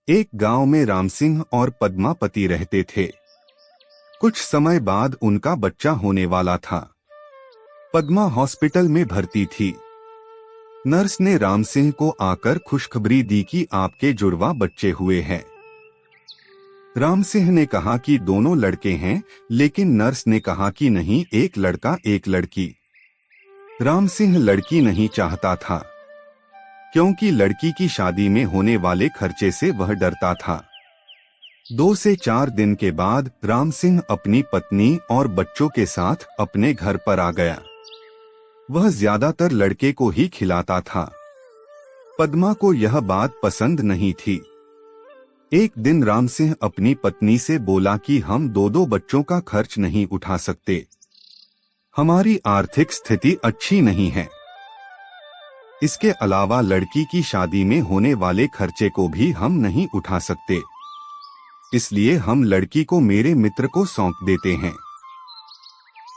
एक गांव में राम सिंह और पद्मापति रहते थे। कुछ समय बाद उनका बच्चा होने वाला था। पद्मा हॉस्पिटल में भर्ती थी। नर्स ने राम सिंह को आकर खुशखबरी दी कि आपके जुड़वा बच्चे हुए हैं। राम सिंह ने कहा कि दोनों लड़के हैं, लेकिन नर्स ने कहा कि नहीं, एक लड़का एक लड़की। राम सिंह लड़की नहीं चाहता था, क्योंकि लड़की की शादी में होने वाले खर्चे से वह डरता था। 2 से 4 दिन के बाद राम सिंह अपनी पत्नी और बच्चों के साथ अपने घर पर आ गया। वह ज्यादातर लड़के को ही खिलाता था। पद्मा को यह बात पसंद नहीं थी। एक दिन राम सिंह अपनी पत्नी से बोला कि हम 2 बच्चों का खर्च नहीं उठा सकते। हमारी आर्थिक स्थिति अच्छी नहीं है। इसके अलावा लड़की की शादी में होने वाले खर्चे को भी हम नहीं उठा सकते। इसलिए हम लड़की को मेरे मित्र को सौंप देते हैं,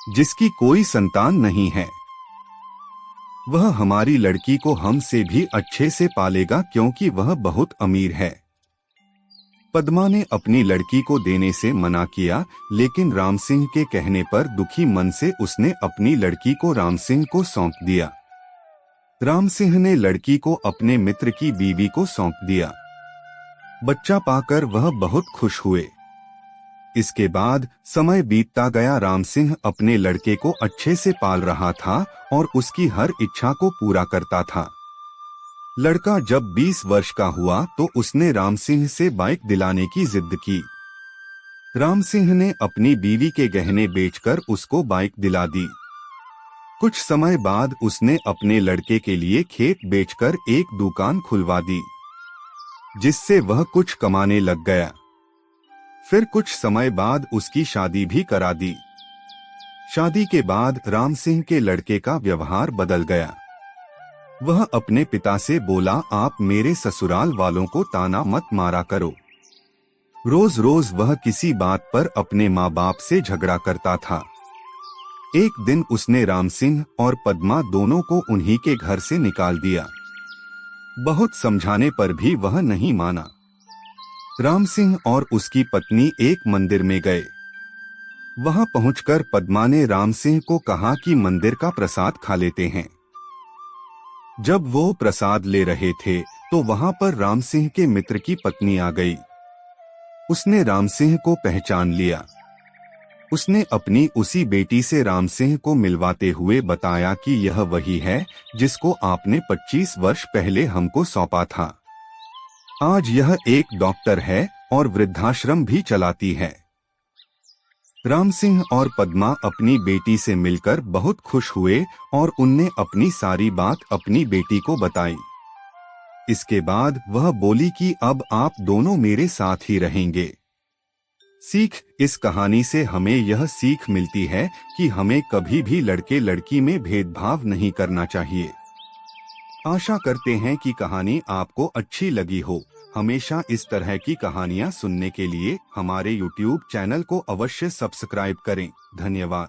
जिसकी कोई संतान नहीं है। वह हमारी लड़की को हमसे भी अच्छे से पालेगा, क्योंकि वह बहुत अमीर है। पद्मा ने अपनी लड़की को देने से मना किया, लेकिन राम सिंह के कहने पर दुखी मन से उसने अपनी लड़की को राम सिंह को सौंप दिया। राम सिंह ने लड़की को अपने मित्र की बीवी को सौंप दिया। बच्चा पाकर वह बहुत खुश हुए। इसके बाद समय बीतता गया। राम सिंह अपने लड़के को अच्छे से पाल रहा था और उसकी हर इच्छा को पूरा करता था। लड़का जब 20 वर्ष का हुआ तो उसने राम सिंह से बाइक दिलाने की जिद की। राम सिंह ने अपनी बीवी के गहने बेचकर उसको बाइक दिला दी। कुछ समय बाद उसने अपने लड़के के लिए खेत बेचकर एक दुकान खुलवा दी, जिससे वह कुछ कमाने लग गया। फिर कुछ समय बाद उसकी शादी भी करा दी। शादी के बाद राम सिंह के लड़के का व्यवहार बदल गया। वह अपने पिता से बोला, आप मेरे ससुराल वालों को ताना मत मारा करो। रोज रोज वह किसी बात पर अपने माँ बाप से झगड़ा करता था। एक दिन उसने राम सिंह और पद्मा दोनों को उन्हीं के घर से निकाल दिया। बहुत समझाने पर भी वह नहीं माना। राम सिंह और उसकी पत्नी एक मंदिर में गए। वहां पहुंचकर पद्मा ने राम सिंह को कहा कि मंदिर का प्रसाद खा लेते हैं। जब वो प्रसाद ले रहे थे तो वहां पर राम सिंह के मित्र की पत्नी आ गई। उसने राम सिंह को पहचान लिया। उसने अपनी उसी बेटी से राम सिंह को मिलवाते हुए बताया कि यह वही है जिसको आपने 25 वर्ष पहले हमको सौंपा था। आज यह एक डॉक्टर है और वृद्धाश्रम भी चलाती है। राम सिंह और पद्मा अपनी बेटी से मिलकर बहुत खुश हुए और उनने अपनी सारी बात अपनी बेटी को बताई। इसके बाद वह बोली कि अब आप दोनों मेरे साथ ही रहेंगे। सीख, इस कहानी से हमें यह सीख मिलती है कि हमें कभी भी लड़के लड़की में भेदभाव नहीं करना चाहिए। आशा करते हैं कि कहानी आपको अच्छी लगी हो। हमेशा इस तरह की कहानियां सुनने के लिए हमारे YouTube चैनल को अवश्य सब्सक्राइब करें। धन्यवाद।